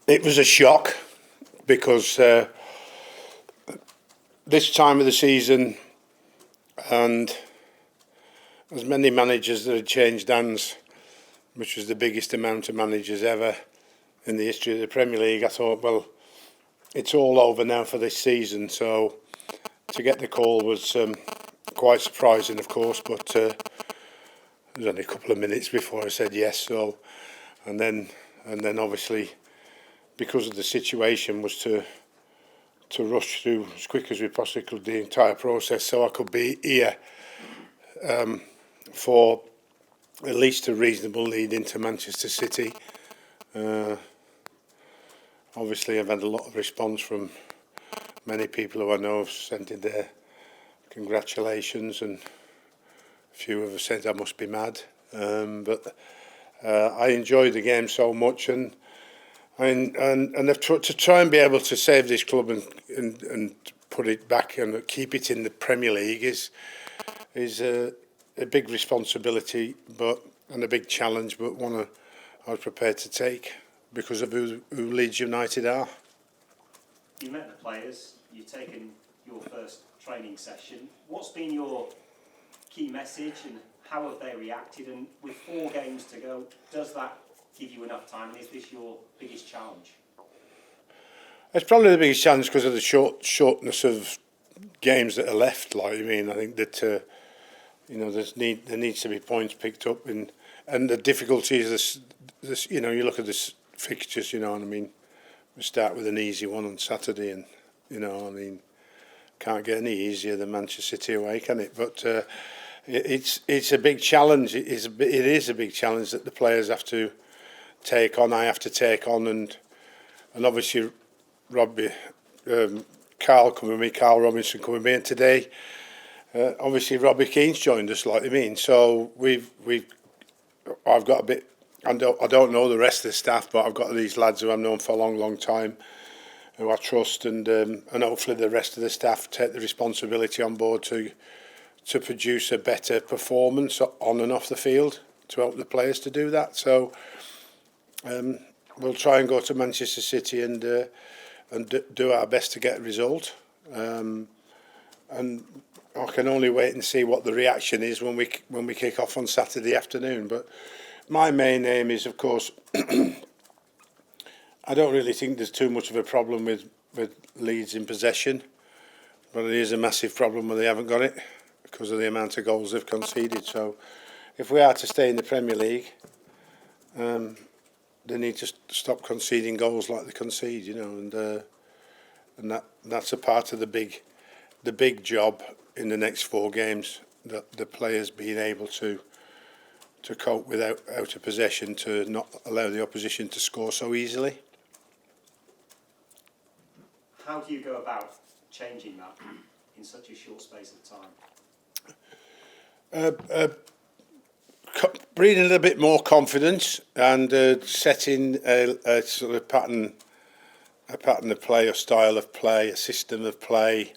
It was a shock because this time of the season, and as many managers that had changed hands, which was the biggest amount of managers ever in the history of the Premier League, I thought, well, it's all over now for this season. So to get the call was quite surprising, of course, but it was only a couple of minutes before I said yes. So, and then obviously, because of the situation, was to rush through as quick as we possibly could the entire process, so I could be here for at least a reasonable lead into Manchester City. Obviously, I've had a lot of response from many people who I know have sent in their congratulations, and a few have said I must be mad. But I enjoyed the game so much, and I've tried to try and be able to save this club and put it back and keep it in the Premier League is a big responsibility, and a big challenge, but one I was prepared to take because of who Leeds United are. You met the players, you've taken your first training session. What's been your key message and how have they reacted? And with 4 games to go, does that give you enough time? And is this your biggest challenge? It's probably the biggest challenge because of the shortness of games that are left. I think that there needs to be points picked up, and the difficulty is this. You look at this fixtures. We start with an easy one on Saturday, and can't get any easier than Manchester City away, can it? But it's a big challenge. It is a big challenge that the players have to take on. I have to take on, and obviously Carl Robinson come with me, and today obviously Robbie Keane's joined us. So I've got a bit. I don't know the rest of the staff, but I've got these lads who I've known for a long time, who I trust, and hopefully the rest of the staff take the responsibility on board to produce a better performance on and off the field, to help the players to do that. So we'll try and go to Manchester City and do our best to get a result. And I can only wait and see what the reaction is when we kick off on Saturday afternoon. But my main aim is, of course, I don't really think there's too much of a problem with Leeds in possession, but it is a massive problem when they haven't got it because of the amount of goals they've conceded. So if we are to stay in the Premier League, they need to stop conceding goals like they concede, and that's a part of the big job in the next 4 games, that the players being able to cope without out of possession, to not allow the opposition to score so easily. How do you go about changing that in such a short space of time? Breeding a little bit more confidence and setting a sort of pattern of play, or style of play, a system of play,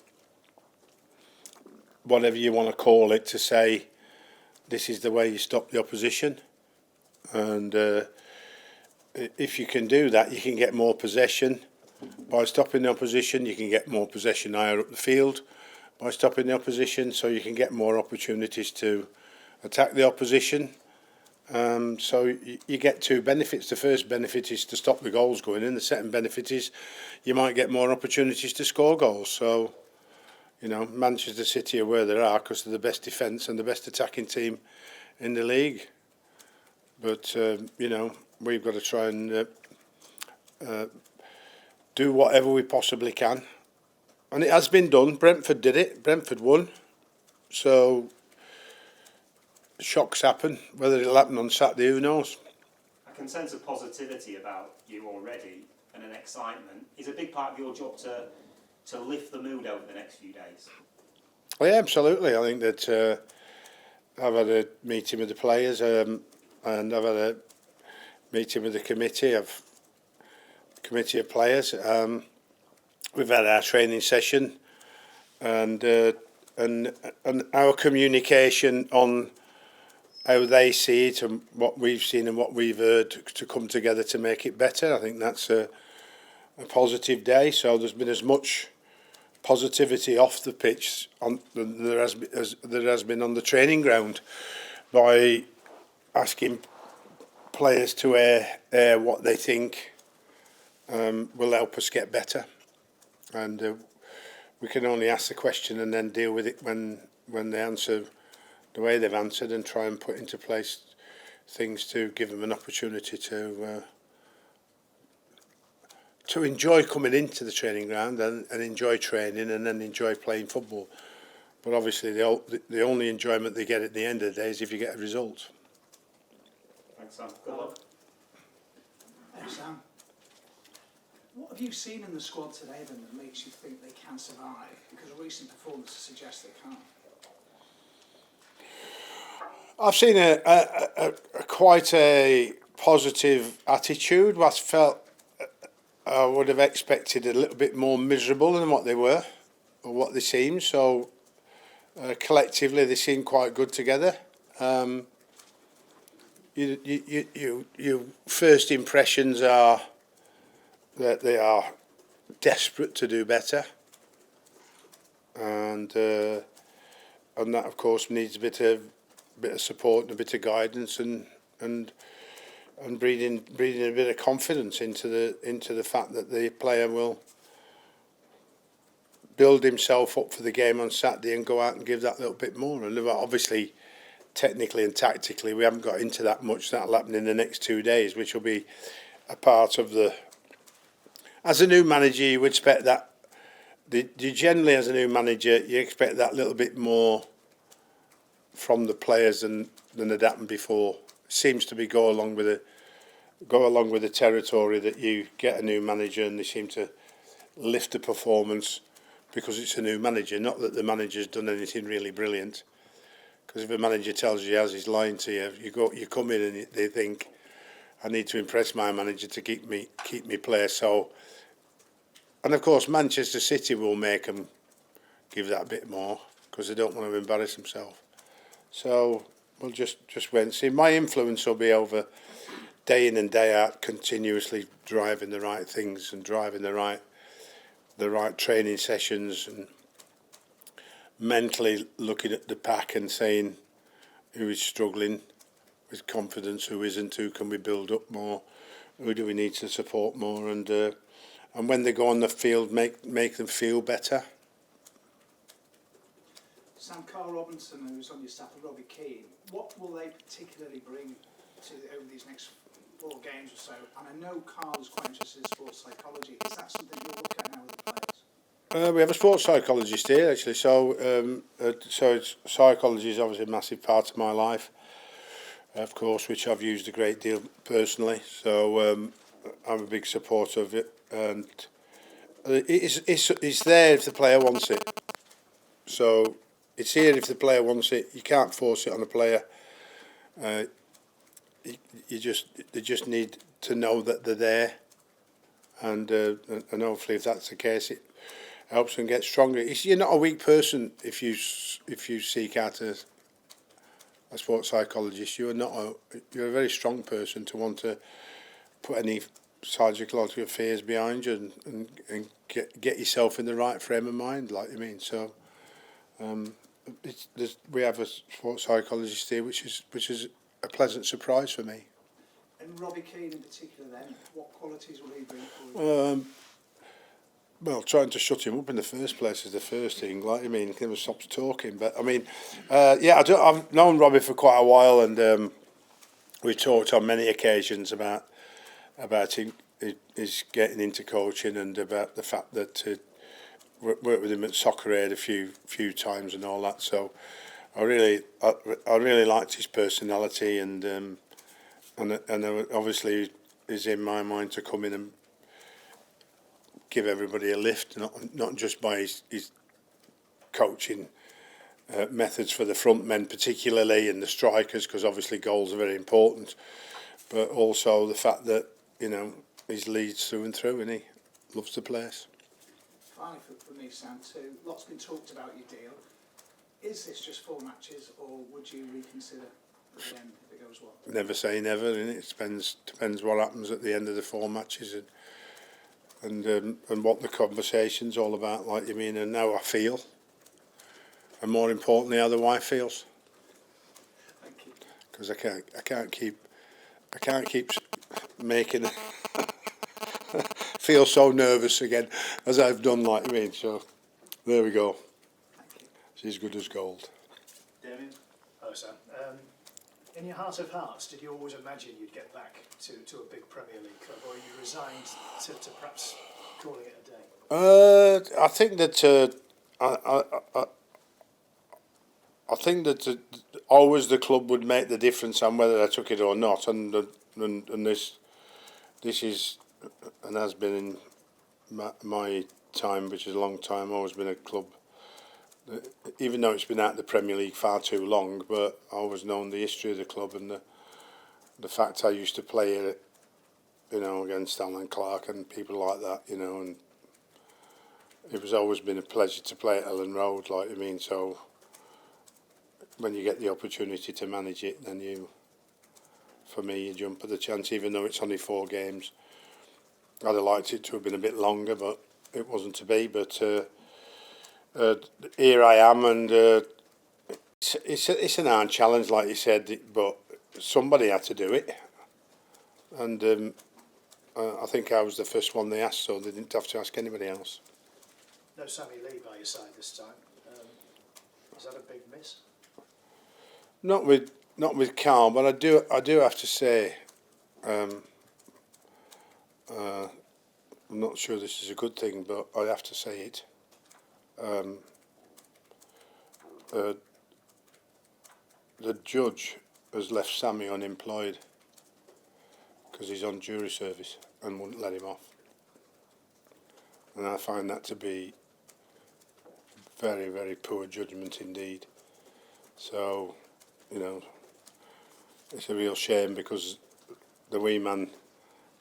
whatever you want to call it, to say this is the way you stop the opposition. And if you can do that, you can get more possession. By stopping the opposition, you can get more possession higher up the field. By stopping the opposition, so you can get more opportunities to attack the opposition. So you get 2 benefits. The first benefit is to stop the goals going in. The second benefit is you might get more opportunities to score goals. So, Manchester City are where they are because they're the best defence and the best attacking team in the league. But, we've got to try and do whatever we possibly can. And it has been done. Brentford did it. Brentford won. So shocks happen. Whether it'll happen on Saturday, who knows? I can sense a positivity about you already, and an excitement. Is a big part of your job to lift the mood over the next few days? Well, yeah, absolutely. I think that I've had a meeting with the players, and I've had a meeting with the committee of players. We've had our training session, and our communication on how they see it and what we've seen and what we've heard to come together to make it better. I think that's a positive day. So there's been as much positivity off the pitch than there has been on the training ground, by asking players to air what they think will help us get better. And we can only ask the question and then deal with it when they answer the way they've answered, and try and put into place things to give them an opportunity to enjoy coming into the training ground and enjoy training and then enjoy playing football. But obviously the only enjoyment they get at the end of the day is if you get a result. Thanks, Sam. Good luck. Hey, Sam. What have you seen in the squad today then that makes you think they can survive? Because recent performances suggest they can't. I've seen a quite a positive attitude. I would have expected a little bit more miserable than what they were, or what they seemed. So collectively, they seem quite good together. Your first impressions are that they are desperate to do better, and that of course needs a bit of support and a bit of guidance, and breeding a bit of confidence into the fact that the player will build himself up for the game on Saturday and go out and give that little bit more. And obviously, technically and tactically, we haven't got into that much. That'll happen in the next 2 days, which will be a part of the. As a new manager, you would expect that. Generally, as a new manager, you expect that little bit more from the players than had happened before. Seems to be go along with the territory that you get a new manager, and they seem to lift the performance because it's a new manager. Not that the manager's done anything really brilliant. Because if a manager tells you as he's lying to you, you come in and they think, I need to impress my manager to keep me player. So, and of course Manchester City will make them give that bit more because they don't want to embarrass themselves. So we'll just wait and see. My influence will be over day in and day out, continuously driving the right things and driving the right training sessions, and mentally looking at the pack and saying who is struggling with confidence, who isn't, who can we build up more, who do we need to support more, and when they go on the field, make them feel better. Sam, Carl Robinson, who's on your staff, and Robbie Keane, what will they particularly bring over these next 4 games or so? And I know Carl is quite interested in sports psychology. Is that something you'll look at now with the players? We have a sports psychologist here, actually. So psychology is obviously a massive part of my life, of course, which I've used a great deal personally. So I'm a big supporter of it, and it's there if the player wants it. So it's here if the player wants it. You can't force it on a player. They just need to know that they're there, and hopefully, if that's the case, it helps them get stronger. You're not a weak person if you seek out a sports psychologist. You're a very strong person to want to put any psychological fears behind you and get yourself in the right frame of mind, like you mean. So we have a sports psychologist here, which is a pleasant surprise for me. And Robbie Keane in particular, then, what qualities will he bring for you? Well, trying to shut him up in the first place is the first thing. Like I mean, he never stops talking. But I mean, I've known Robbie for quite a while, and we've talked on many occasions about him, his getting into coaching, and about the fact that worked with him at Soccer Aid a few times and all that. So I really liked his personality, and obviously is in my mind to come in and give everybody a lift, not just by his coaching methods for the front men particularly, and the strikers, because obviously goals are very important, but also the fact that he's Leeds through and through, and he loves the place. Finally, for me, Sam, too, lots been talked about your deal. Is this just 4 matches, or would you reconsider again if it goes well? Never say never, and it depends what happens at the end of the 4 matches, and and what the conversation's all about, like you mean, and how I feel, and more importantly, how the wife feels. Thank you. Because I can't keep making feel so nervous again as I've done, like you mean. So there we go. Thank you. She's good as gold. Damien? Hello, Sam. In your heart of hearts, did you always imagine you'd get back to a big Premier League club, or are you resigned to perhaps calling it a day? I think that I think that always the club would make the difference on whether I took it or not, and this is and has been in my time, which is a long time, always been a club. Even though it's been out of the Premier League far too long, but I always known the history of the club and the fact I used to play it, you know, against Alan Clark and people like that, you know, and it was always been a pleasure to play at Ellen Road, like I mean. So when you get the opportunity to manage it, then for me, you jump at the chance, even though it's only 4 games. I'd have liked it to have been a bit longer, but it wasn't to be. But here I am, and it's an hard challenge, like you said, but somebody had to do it, and I think I was the first one they asked, so they didn't have to ask anybody else. No Sammy Lee by your side this time. Is that a big miss? Not with Carl, but I do have to say, I'm not sure this is a good thing, but I have to say it. The judge has left Sammy unemployed because he's on jury service and wouldn't let him off. And I find that to be very, very poor judgment indeed. So, you know, it's a real shame because the wee man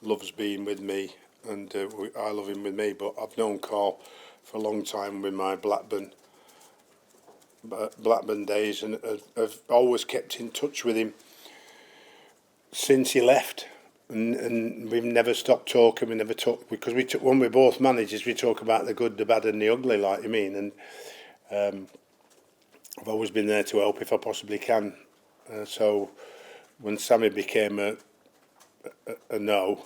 loves being with me, and I love him with me, but I've known Carl for a long time with my Blackburn days, and I've always kept in touch with him since he left, and we've never stopped talking. We never talk because when we're both managers, we talk about the good, the bad, and the ugly, like you mean. And I've always been there to help if I possibly can. So when Sammy became a no,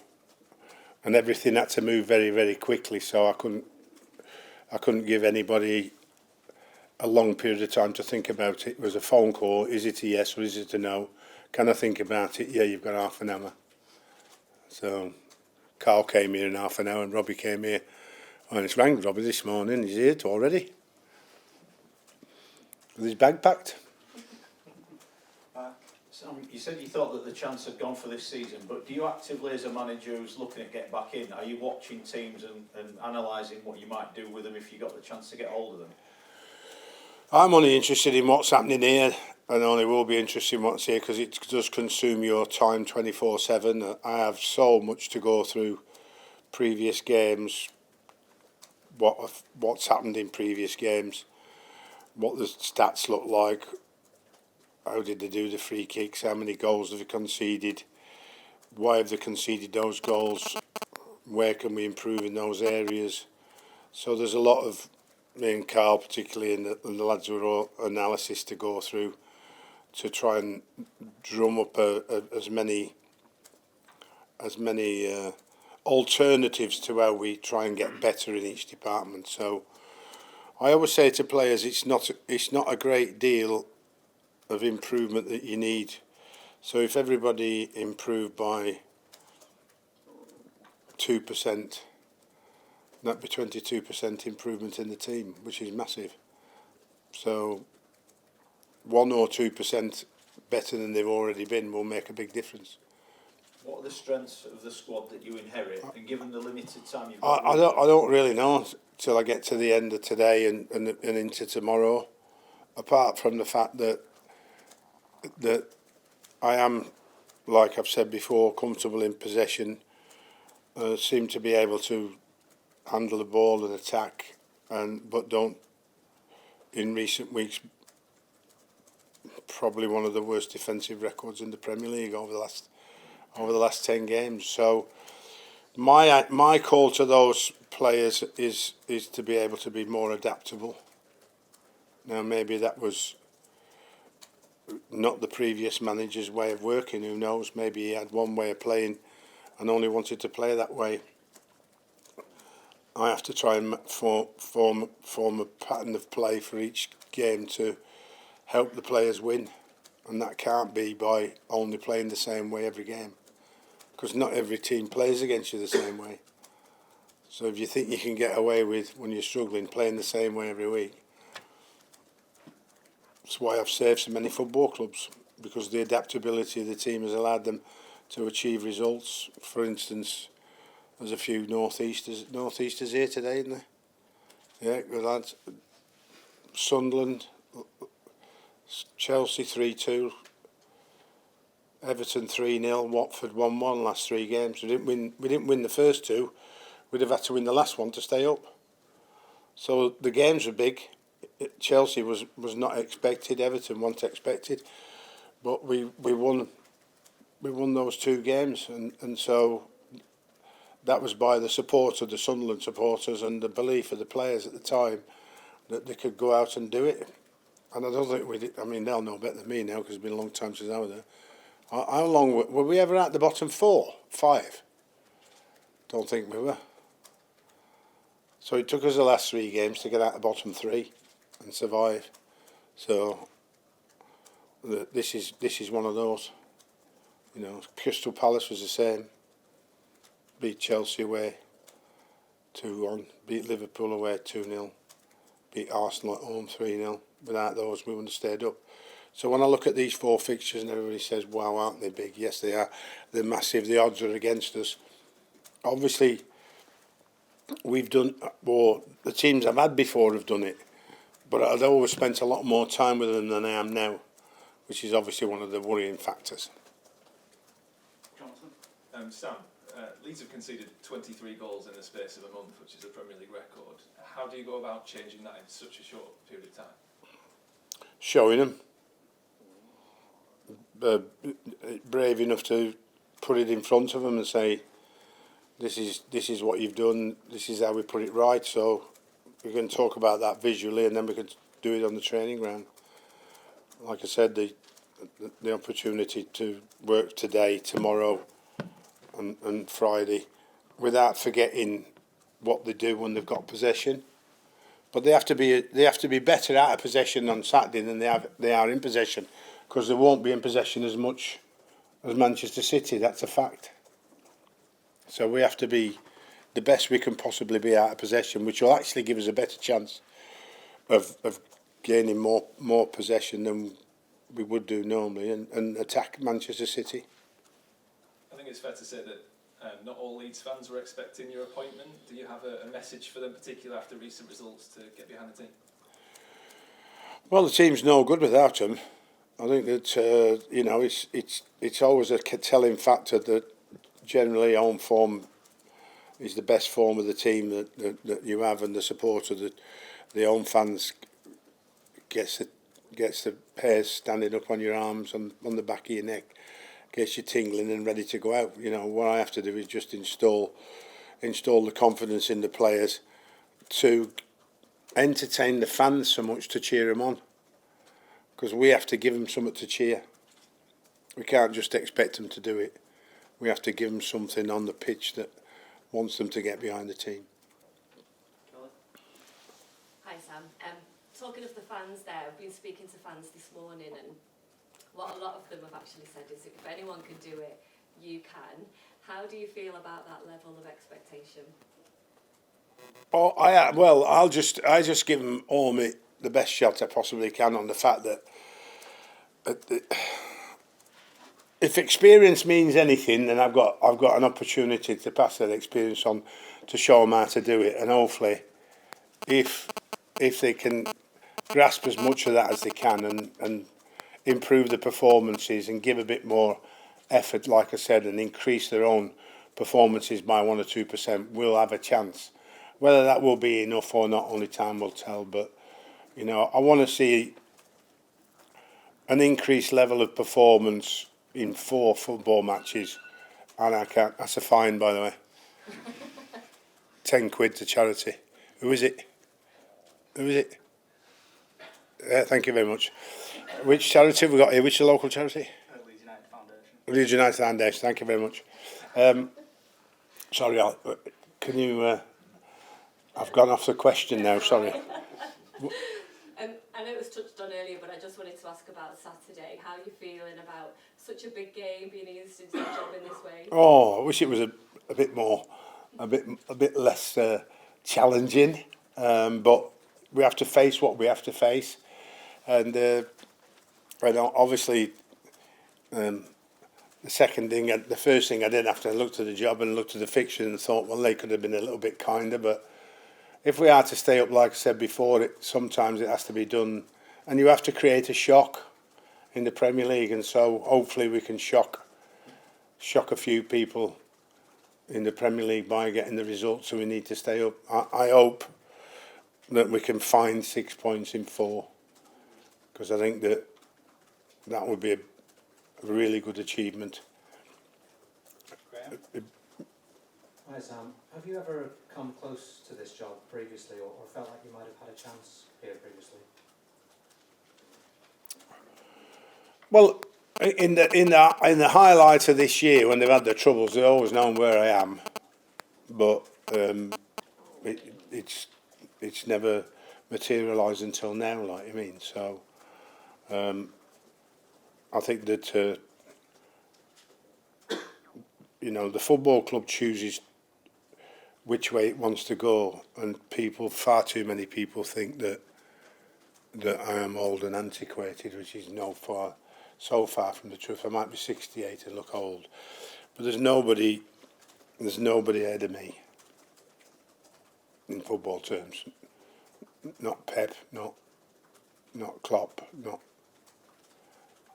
and everything had to move very, very quickly, so I couldn't give anybody a long period of time to think about it. It was a phone call. Is it a yes or is it a no? Can I think about it? Yeah, you've got half an hour. So Carl came here in half an hour and Robbie came here. Oh, and it's rang Robbie this morning. He's here already with his bag packed. Sam, you said you thought that the chance had gone for this season, but do you actively, as a manager who's looking at getting back in, are you watching teams and analysing what you might do with them if you got the chance to get hold of them? I'm only interested in what's happening here, and only will be interested in what's here because it does consume your time 24/7. I have so much to go through previous games, what's happened in previous games, what the stats look like, how did they do the free kicks, how many goals have they conceded, why have they conceded those goals, where can we improve in those areas. So there's a lot of, me and Carl particularly, and the lads who are all analysis to go through to try and drum up as many alternatives to how we try and get better in each department. So I always say to players, it's not a great deal of improvement that you need. So if everybody improved by 2%, that'd be 22% improvement in the team, which is massive. So 1 or 2% better than they've already been will make a big difference. What are the strengths of the squad that you inherit, and given the limited time you've got? I don't really know till I get to the end of today and into tomorrow. Apart from the fact that I am, like I've said before, comfortable in possession, seem to be able to handle the ball and attack, but don't, in recent weeks, probably one of the worst defensive records in the Premier League over the last 10 games. So My call to those players is to be able to be more adaptable. Now maybe that was not the previous manager's way of working, who knows, maybe he had one way of playing and only wanted to play that way. I have to try and form a pattern of play for each game to help the players win, and that can't be by only playing the same way every game, because not every team plays against you the same way. So if you think you can get away with, when you're struggling, playing the same way every week, that's why I've saved so many football clubs, because the adaptability of the team has allowed them to achieve results. For instance, there's a few northeasters here today, isn't there? Yeah, good lads. Sunderland, Chelsea 3-2, Everton 3-0, Watford 1-1 last 3 games. We didn't win the first 2. We'd have had to win the last one to stay up. So the games were big. Chelsea was not expected, Everton wasn't expected, but we won those 2 games, and so that was by the support of the Sunderland supporters and the belief of the players at the time that they could go out and do it. And I don't think we did. I mean, they'll know better than me now, because it's been a long time since I was there. How long were we ever at the bottom 4, 5? Don't think we were. So it took us the last 3 games to get out the bottom 3 and survive. So this is one of those. You know, Crystal Palace was the same. Beat Chelsea away 2-1. Beat Liverpool away 2-0. Beat Arsenal at home 3-0. Without those, we wouldn't have stayed up. So when I look at these 4 fixtures and everybody says, wow, aren't they big? Yes, they are. They're massive. The odds are against us. Obviously, we've done, or the teams I've had before have done it, but I'd always spent a lot more time with them than I am now, which is obviously one of the worrying factors. Jonathan? Sam, Leeds have conceded 23 goals in the space of a month, which is a Premier League record. How do you go about changing that in such a short period of time? Showing them. Brave enough to put it in front of them and say, this is what you've done, this is how we put it right. So we can talk about that visually, and then we can do it on the training ground. Like I said, the opportunity to work today, tomorrow and Friday, without forgetting what they do when they've got possession. But they have to be better out of possession on Saturday than they are in possession, because they won't be in possession as much as Manchester City. That's a fact. So we have to be the best we can possibly be out of possession, which will actually give us a better chance of gaining more possession than we would do normally, and attack Manchester City. I think it's fair to say that not all Leeds fans were expecting your appointment. Do you have a message for them, particularly after recent results, to get behind the team? Well, the team's no good without him. I think that it's always a telling factor that generally home form is the best form of the team that you have, and the support of the home fans gets the hairs standing up on your arms and on the back of your neck, gets you tingling and ready to go out. You know, what I have to do is just install the confidence in the players to entertain the fans so much to cheer them on, because we have to give them something to cheer. We can't just expect them to do it. We have to give them something on the pitch that wants them to get behind the team. Hi Sam. Talking of the fans there, I've been speaking to fans this morning, and what a lot of them have actually said is, if anyone can do it, you can. How do you feel about that level of expectation? Oh, I just give them all the best shot I possibly can, on the fact that if experience means anything, then I've got an opportunity to pass that experience on to show them how to do it, and hopefully, if they can grasp as much of that as they can and improve the performances and give a bit more effort, like I said, and increase their own performances by 1 or 2%, we'll have a chance. Whether that will be enough or not, only time will tell. But you know, I want to see an increased level of performance in 4 football matches, and I can't. That's a fine, by the way. £10 to charity. Who is it? Who is it? Thank you very much. Which charity have we got here? Which is the local charity? Leeds United Foundation. Leeds United Foundation. Thank you very much. Sorry, can you... I've gone off the question now, sorry. I know it was touched on earlier, but I just wanted to ask about Saturday. How are you feeling about such a big game being eased into the job in this way? Oh, I wish it was a bit more, a bit less challenging. But we have to face what we have to face, and obviously, the first thing I did after I looked at the job and looked at the fixture and thought, well, they could have been a little bit kinder, but if we are to stay up, like I said before, sometimes it has to be done, and you have to create a shock in the Premier League, and so hopefully we can shock a few people in the Premier League by getting the results, so we need to stay up. I hope that we can find 6 points in 4, because I think that would be a really good achievement. Hi Sam, have you ever come close to this job previously, or felt like you might have had a chance here previously? Well, in the highlight of this year, when they've had their troubles, they've always known where I am, but it's never materialised until now, like I mean. So I think that the football club chooses which way it wants to go, and far too many people think that I am old and antiquated, which is so far from the truth. I might be 68 and look old, but there's nobody ahead of me in football terms. Not Pep, not Klopp, not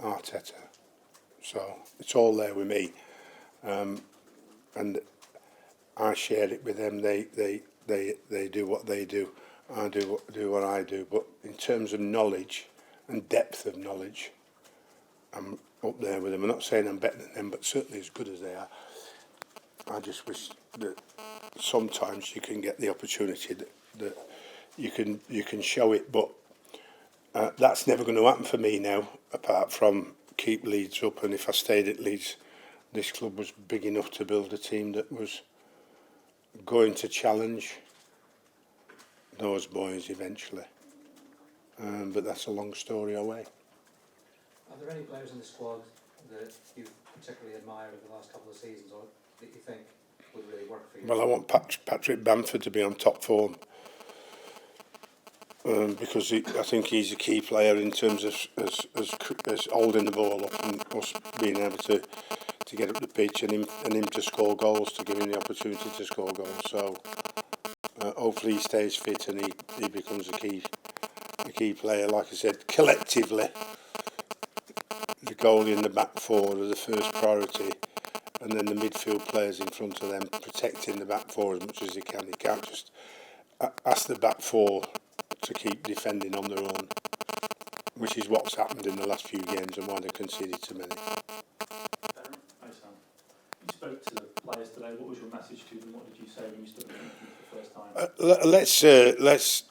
Arteta. So it's all there with me, and I share it with them. They do what they do. I do what I do. But in terms of knowledge and depth of knowledge, I'm up there with them. I'm not saying I'm better than them, but certainly as good as they are. I just wish that sometimes you can get the opportunity that you can show it, but that's never going to happen for me now, apart from keep Leeds up. And if I stayed at Leeds, this club was big enough to build a team that was going to challenge those boys eventually. But that's a long story away. Are there any players in the squad that you particularly admire over the last couple of seasons, or that you think would really work for you? Well, I want Patrick Bamford to be on top form, because I think he's a key player in terms of as holding the ball up and us being able to get up the pitch, and him to score goals, to give him the opportunity to score goals. So hopefully he stays fit and he becomes a key player. Like I said, collectively, the goalie and the back four are the first priority, and then the midfield players in front of them protecting the back four as much as they can. You can't just ask the back four to keep defending on their own, which is what's happened in the last few games and why they conceded so many. Hi Sam. You spoke to the players today. What was your message to them? What did you say when you stood with them for the first time?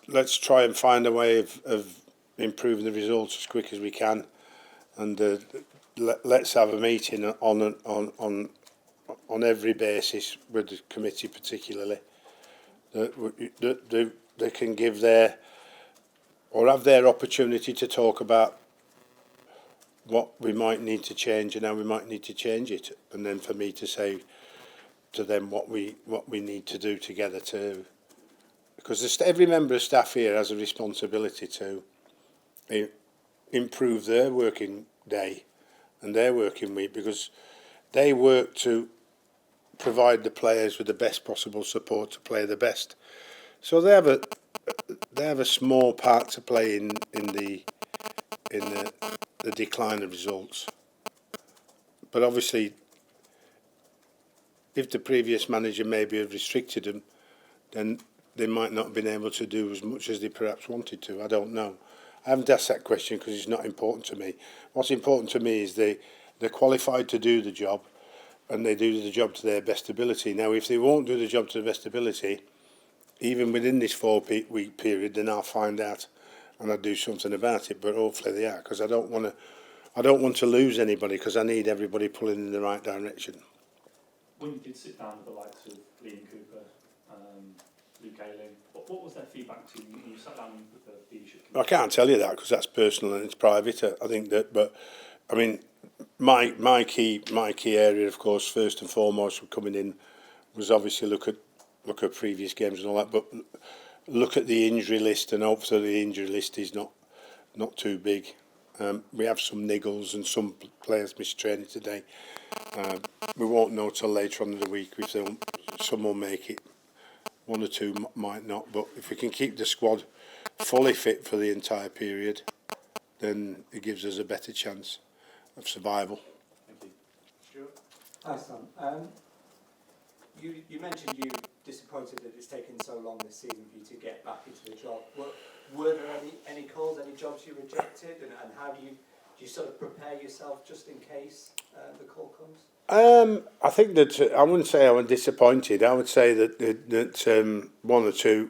Let's try and find a way of improving the results as quick as we can, and let's have a meeting on every basis with the committee, particularly that they can give have their opportunity to talk about what we might need to change and how we might need to change it, and then for me to say to them what we need to do together too, because every member of staff here has a responsibility to improve their working day and their working week, because they work to provide the players with the best possible support to play the best. So they have a small part to play in the decline of results. But obviously, if the previous manager maybe had restricted them, then they might not have been able to do as much as they perhaps wanted to. I don't know. I haven't asked that question because it's not important to me. What's important to me is they're qualified to do the job. and they do the job to their best ability. Now, if they won't do the job to the best ability, even within this 4-week period, then I'll find out and I'll do something about it. But hopefully they are, because I don't want to lose anybody, because I need everybody pulling in the right direction. When you did sit down with the likes of Liam Cooper, Luke Ayling, what was their feedback to you when you sat down with the leadership committee? I can't tell you that because that's personal and it's private. I think that, but I mean, my key area, of course, first and foremost, coming in, was obviously look at previous games and all that, but look at the injury list, and hopefully the injury list is not too big. We have some niggles and some players missed training today. We won't know till later on in the week if some will make it. One or two might not, but if we can keep the squad fully fit for the entire period, then it gives us a better chance of survival. Thank you. Stuart? Hi Sam. You mentioned you disappointed that it's taken so long this season for you to get back into the job. Were there any calls, any jobs you rejected, and how do you sort of prepare yourself just in case the call comes? I think that I wouldn't say I was disappointed. I would say that one or two,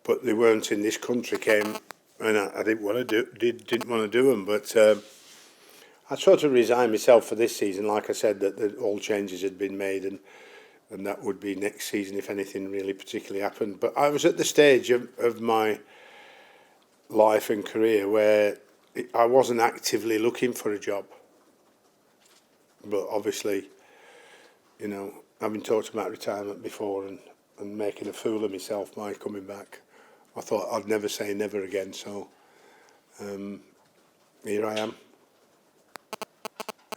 but they weren't in this country, came, and I didn't want to do them. But I sort of resigned myself for this season. Like I said, that all changes had been made, and that would be next season if anything really particularly happened. But I was at the stage of my life and career where I wasn't actively looking for a job. But obviously, you know, having talked about retirement before and making a fool of myself by coming back, I thought I'd never say never again. So here I am.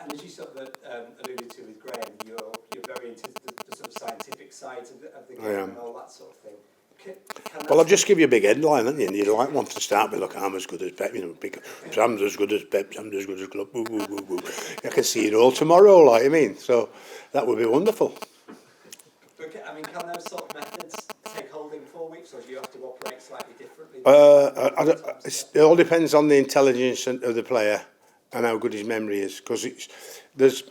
And as you sort of alluded to with Graham, you're very into the sort of scientific sides of the game and all that sort of thing. Well, I'll just give you a big headline, haven't you? And you'd like one to start with, look, I'm as good as Pep, you know, Sam's as good as Pep, Sam's as good as Club, woo, woo, woo, woo. I can see it all tomorrow, like I mean. So that would be wonderful. But, I mean, can those sort of methods take hold in 4 weeks, or do you have to operate slightly differently? It all depends on the intelligence of the player and how good his memory is, because there's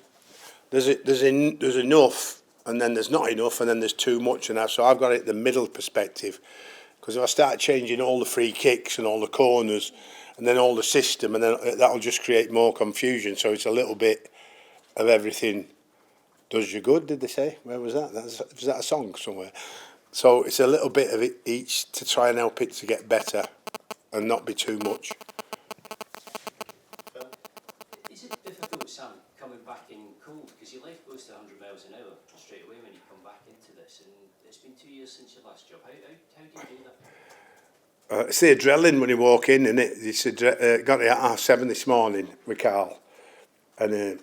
enough, and then there's not enough, and then there's too much, and so I've got it the middle perspective. Because if I start changing all the free kicks and all the corners, and then all the system, and then that'll just create more confusion. So it's a little bit of everything does you good, did they say? Where was that? Was that a song somewhere? So it's a little bit of it each to try and help it to get better and not be too much. Is it difficult, Sam, coming back in cold? Because your life goes to 100 miles an hour straight away when you come back into this, and it's been 2 years since your last job. How do you do that? It's the adrenaline when you walk in, and it's got it at 7 this morning with Carl, and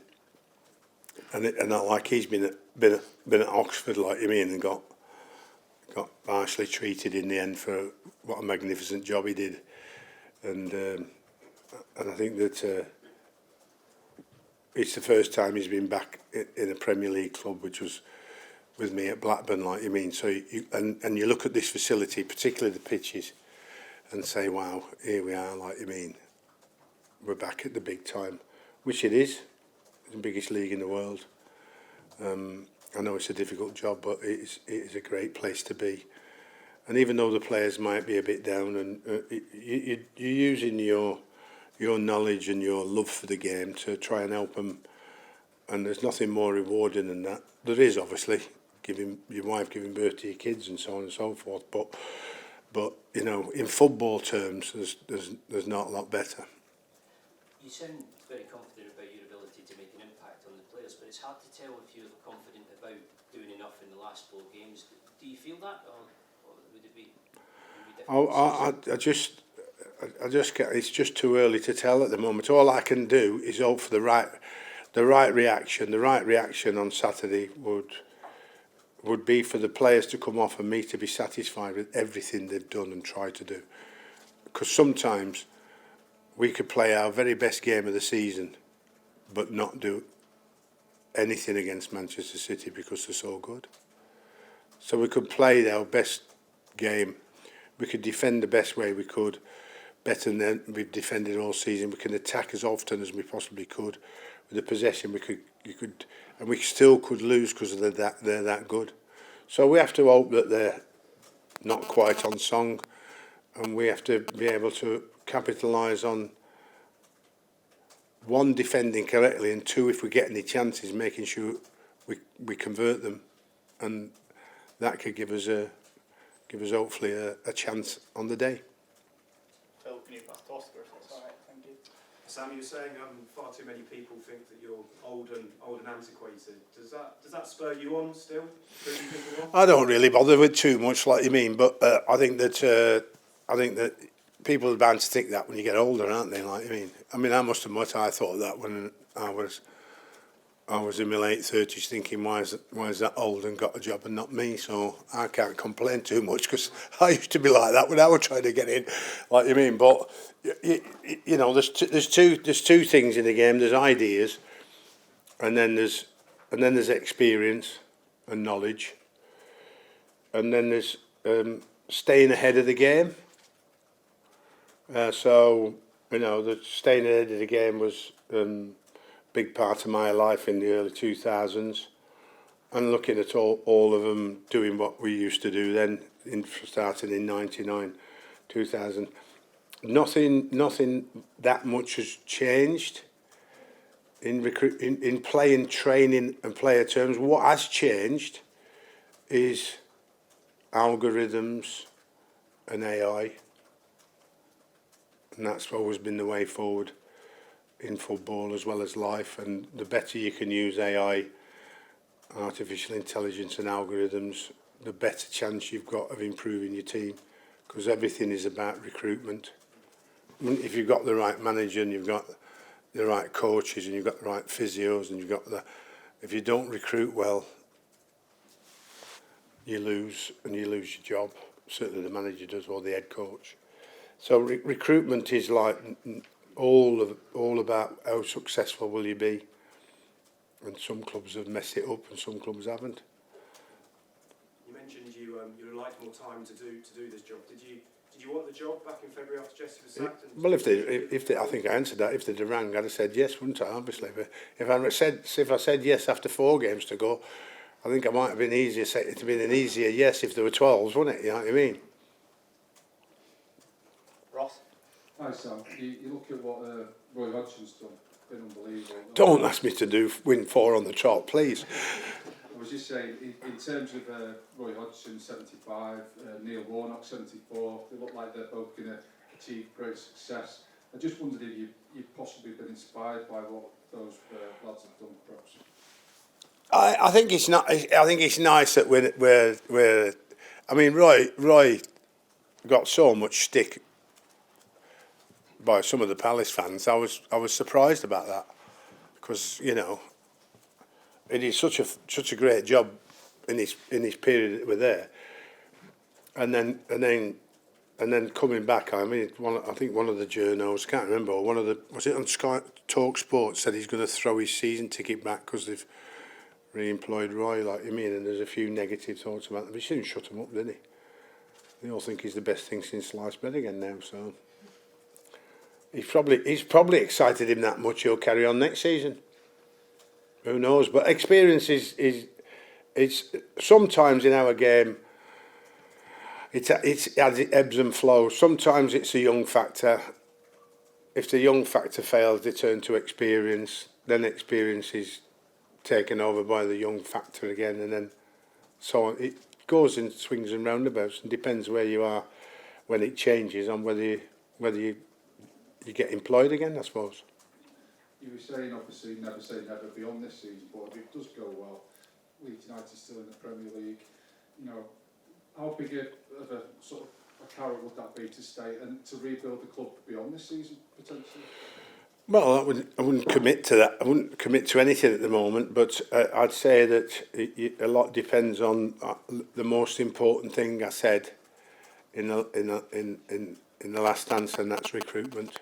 not like he's been at Oxford, like you mean, and got harshly treated in the end for what a magnificent job he did, and I think that it's the first time he's been back in a Premier League club, which was with me at Blackburn, like you mean. So you look at this facility, particularly the pitches, and say, wow, here we are, like you mean. We're back at the big time, which it is, the biggest league in the world. I know it's a difficult job, but it is a great place to be. And even though the players might be a bit down, and you're using your knowledge and your love for the game to try and help them, and there's nothing more rewarding than that. There is, obviously, your wife giving birth to your kids and so on and so forth, but you know, in football terms, there's not a lot better. You sound very confident about your ability to make an impact on the players, but it's hard to tell if you're confident about doing enough in the last 4 games. Do you feel that, or would it be difficult? I just get, it's just too early to tell at the moment. All I can do is hope for the right reaction. The right reaction on Saturday would be for the players to come off and me to be satisfied with everything they've done and tried to do. Because sometimes we could play our very best game of the season but not do anything against Manchester City because they're so good. So we could play our best game. We could defend the best way we could, better than we've defended all season. We can attack as often as we possibly could. With the possession, you could and we still could lose because they're that good. So we have to hope that they're not quite on song, and we have to be able to capitalise on, one, defending correctly, and two, if we get any chances, making sure we convert them, and that could give us hopefully a chance on the day. Phil, can you pass to Oscar if that's all right? Thank you. Sam, you were saying far too many people think that you're old and antiquated. Does that spur you on still? Proving people wrong? I don't really bother with too much, like you mean, but I think that people are bound to think that when you get older, aren't they? Like you mean. I mean, I must admit, I thought that when I was in my late 30s, thinking, why is that old and got a job and not me? So I can't complain too much, because I used to be like that when I was trying to get in, like you mean. But you know, there's two things in the game. There's ideas, and then there's experience and knowledge, and then there's staying ahead of the game. So you know, the staying ahead of the game was big part of my life in the early 2000s, and looking at all of them doing what we used to do then, starting in 99, 2000. Nothing that much has changed in playing, training and player terms. What has changed is algorithms and AI, and that's always been the way forward in football as well as life. And the better you can use AI, artificial intelligence and algorithms, the better chance you've got of improving your team, because everything is about recruitment. I mean, if you've got the right manager and you've got the right coaches and you've got the right physios and if you don't recruit well, you lose your job. Certainly the manager does, or the head coach. So recruitment is like all about how successful will you be, and some clubs have messed it up and some clubs haven't. You mentioned you liked more time to do this job. Did you want the job back in February after Jesse was sacked? Well, if they, I think I answered that. If they'd have rang, I'd have said yes, wouldn't I? Obviously, but if I said yes after 4 games to go, I think it might have been easier. It'd have been an easier yes if there were 12s, wouldn't it? You know what I mean? Ross? Hi Sam, you look at what Roy Hodgson's done, been unbelievable. Don't ask me to win 4 on the trot, please. I was just saying, in terms of Roy Hodgson 75, Neil Warnock 74, they look like they're both going to achieve great success. I just wondered if you've possibly been inspired by what those lads have done, perhaps. I think it's not. I think it's nice that we're. I mean, Roy got so much stick by some of the Palace fans. I was surprised about that, because you know, it is such a great job in his period that we're there, and then coming back. I mean, I think one of the journos, can't remember, was it on Sky Talk Sport, said he's going to throw his season ticket back because they've re-employed Roy, like you mean, and there's a few negative thoughts about them. But he shouldn't shut him up, did he? They all think he's the best thing since sliced bread again now, so he's probably excited him that much he'll carry on next season. Who knows? But experience it's sometimes in our game it ebbs and flows. Sometimes it's a young factor. If the young factor fails, they turn to experience. Then experience is taken over by the young factor again, and then so on. It goes in swings and roundabouts, and depends where you are when it changes on whether you get employed again, I suppose. You were saying, obviously, never say never beyond this season, but if it does go well, Leeds United still in the Premier League, you know, how big of a sort of a carrot would that be to stay and to rebuild the club beyond this season, potentially? Well, I wouldn't commit to that. I wouldn't commit to anything at the moment, but I'd say that a lot depends on the most important thing I said in the last answer, and that's recruitment.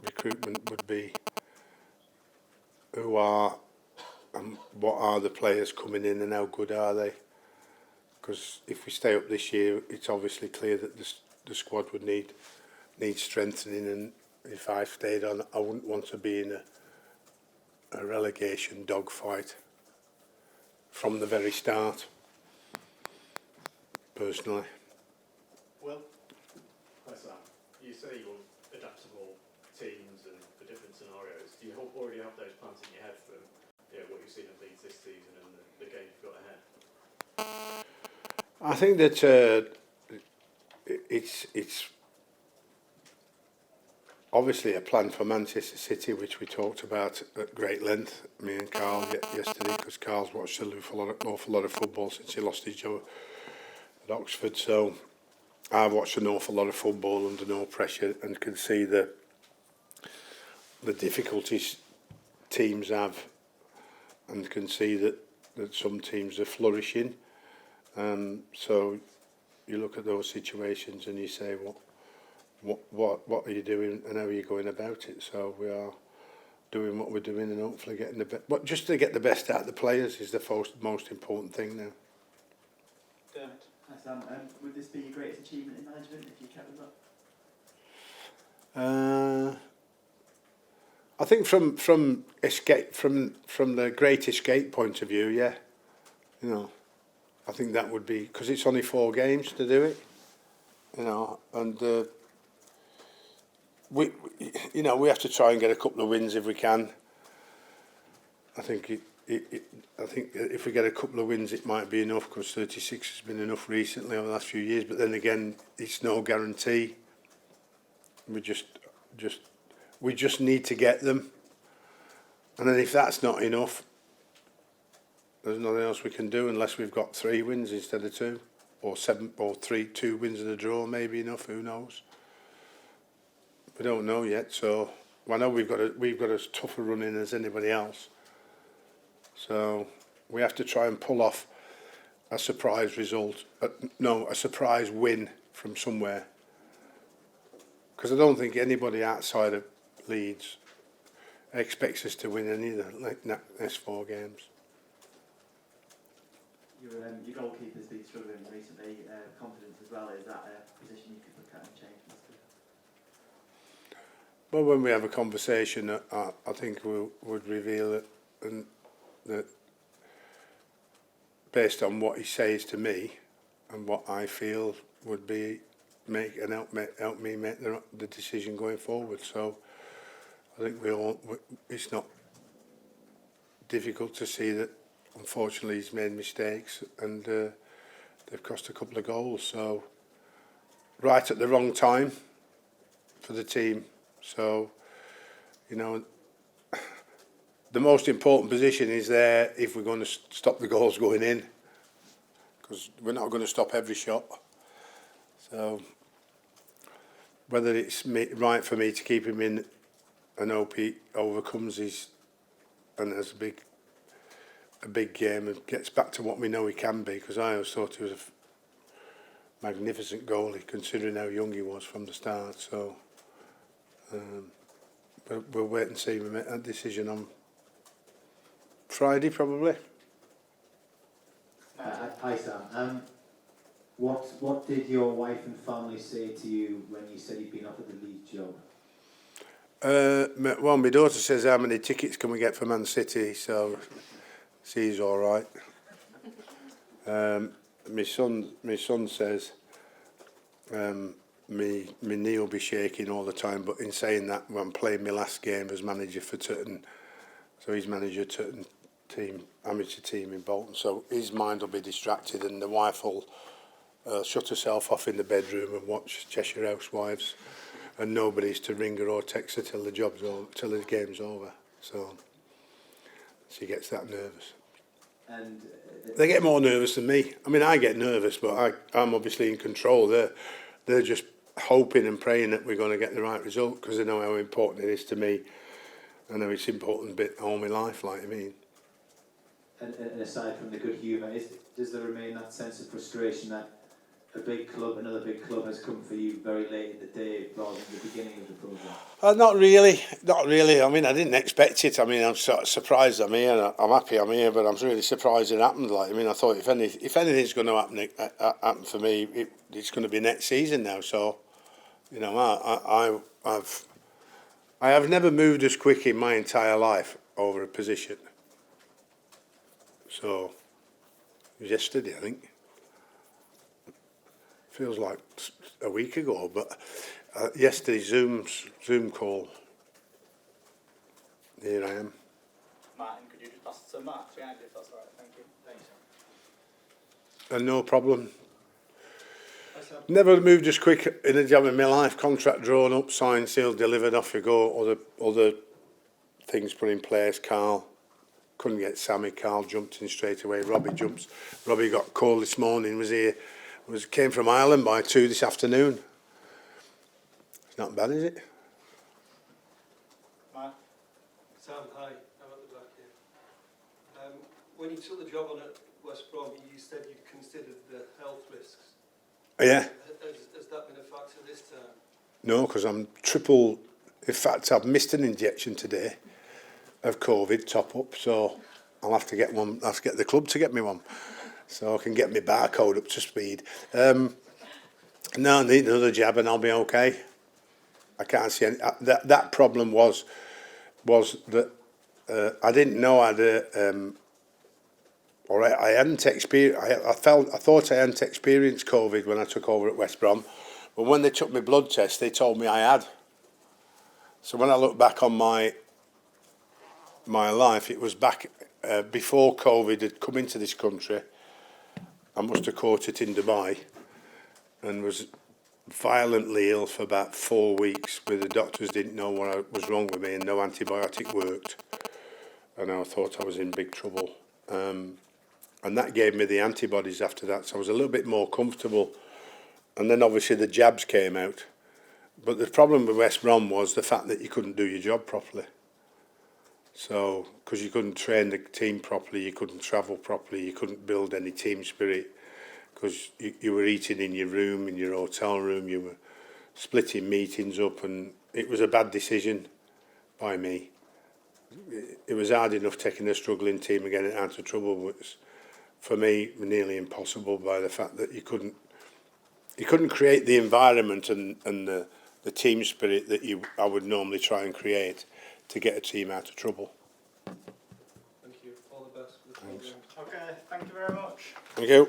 Recruitment would be who are and what are the players coming in and how good are they? Because if we stay up this year, it's obviously clear that the squad would need strengthening, and if I stayed on, I wouldn't want to be in a relegation dogfight from the very start, personally. Well, hi Sam. You say you want adaptable teams and for different scenarios. Do you already have those plans in your head for what you've seen at Leeds this season and the games you've got ahead? I think that it's obviously a plan for Manchester City, which we talked about at great length, me and Carl yesterday, because Carl's watched an awful lot of football since he lost his job at Oxford. So I've watched an awful lot of football under no pressure and can see the difficulties teams have, and can see that some teams are flourishing. So you look at those situations and you say, what are you doing and how are you going about it? So we are doing what we're doing and hopefully getting the best. But just to get the best out of the players is the most important thing now. Dermot. Hi Sam. Would this be your greatest achievement in management if you kept them up? I think from the Great Escape point of view, yeah, I think that would be, because it's only 4 games to do it, and we have to try and get a couple of wins if we can. I think if we get a couple of wins, it might be enough, because 36 has been enough recently over the last few years. But then again, it's no guarantee. We just need to get them, and then if that's not enough, there's nothing else we can do unless we've got 3 wins instead of 2, or 7, or 2 wins and a draw, maybe enough. Who knows? We don't know yet. So I know we've got as tough a run in as anybody else. So we have to try and pull off a surprise result. A surprise win from somewhere. Because I don't think anybody outside of Leeds expects us to win any of the next 4 games. Your goalkeeper's been struggling recently. Confidence as well. Is that a position you could look at and change? Well, when we have a conversation, I think we would reveal it, and that based on what he says to me and what I feel would be help me make the decision going forward. So I think it's not difficult to see that unfortunately he's made mistakes and they've cost a couple of goals. So right at the wrong time for the team. So, the most important position is there if we're going to stop the goals going in, because we're not going to stop every shot. So, whether it's right for me to keep him in and hope he overcomes his and has a big game and gets back to what we know he can be, because I always thought he was a magnificent goalie considering how young he was from the start. So. We'll wait and see. We make that decision on Friday, probably. Hi Sam. What did your wife and family say to you when you said you'd been offered the Leeds job? Well, my daughter says, how many tickets can we get for Man City? So she's all right. My son says, my knee will be shaking all the time, but in saying that, I'm playing my last game as manager for Tutton, so he's manager Tutton team, amateur team in Bolton, so his mind will be distracted, and the wife will shut herself off in the bedroom and watch Cheshire Housewives, and nobody's to ring her or text her till the game's over. So she gets that nervous. And they get more nervous than me. I mean, I get nervous, but I'm obviously in control. They're just hoping and praying that we're going to get the right result, because they know how important it is to me. I know it's important bit all my life, like I mean. And aside from the good humour, does there remain that sense of frustration that another big club has come for you very late in the day rather than the beginning of the programme? Not really. I mean, I didn't expect it. I mean, I'm sort of surprised I'm here. I'm happy I'm here, but I'm really surprised it happened. Like, I mean, I thought if anything's going to happen for me, it's going to be next season now. So, I have never moved as quick in my entire life over a position. So, it was yesterday, I think. Feels like a week ago, but yesterday's Zoom call. Here I am. Martin, could you just pass it to Mark behind you if that's all right? Thank you. Thanks. And no problem. Never moved as quick in a job in my life. Contract drawn up, signed, sealed, delivered, off you go. Other things put in place. Carl couldn't get Sammy. Carl jumped in straight away. Robbie jumps. Robbie got called this morning. Came from Ireland by 2 this afternoon. It's not bad, is it? Mark? Sam, hi. I'm at the back here. When you took the job on at West Brom, you said you'd considered the health risks. Yeah. Has that been a factor this time? No, because I'm triple. In fact, I've missed an injection today of COVID top up, so I'll have to get one. I'll have to get the club to get me one, so I can get my barcode up to speed. No, I need another jab and I'll be okay. I can't see any. That problem was that I didn't know I hadn't experienced. I thought I hadn't experienced COVID when I took over at West Brom, but when they took my blood test, they told me I had. So when I look back on my life, it was back before COVID had come into this country. I must have caught it in Dubai, and was violently ill for about 4 weeks, where the doctors didn't know what was wrong with me, and no antibiotic worked, and I thought I was in big trouble. And that gave me the antibodies after that, so I was a little bit more comfortable. And then obviously the jabs came out. But the problem with West Brom was the fact that you couldn't do your job properly. So, because you couldn't train the team properly, you couldn't travel properly, you couldn't build any team spirit, because you were eating in your room, in your hotel room, you were splitting meetings up, and it was a bad decision by me. It was hard enough taking a struggling team and getting it out of trouble, but it's, for me, nearly impossible by the fact that you couldn't create the environment and the team spirit that I would normally try and create to get a team out of trouble. Thank you. All the best. Thanks. Okay, thank you very much. Thank you.